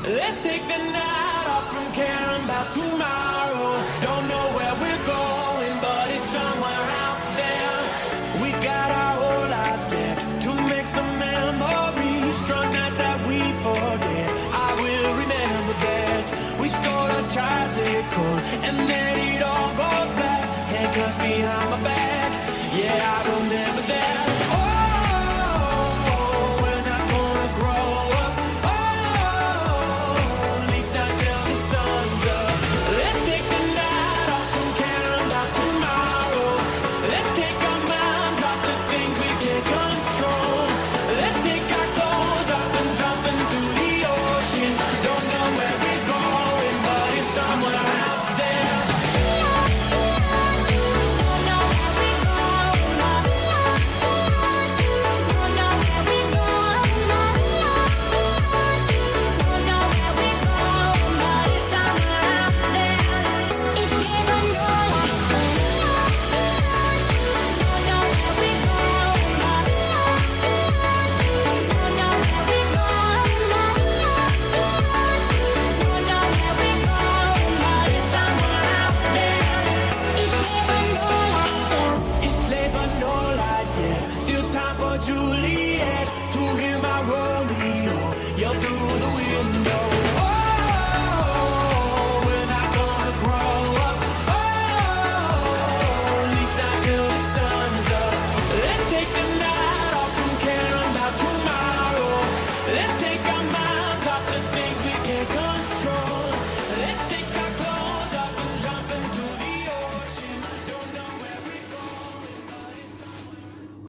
Let's take the night off from caring about tomorrow. Don't know where we're going, but it's somewhere out there. We got our whole lives left to make some memories. Drunk nights that we forget, I will remember best. We stole a tricycle and then it all goes back. Handcuffs behind my back, yeah, I remember that. Juliet, to hear my Romeo, yell through the window.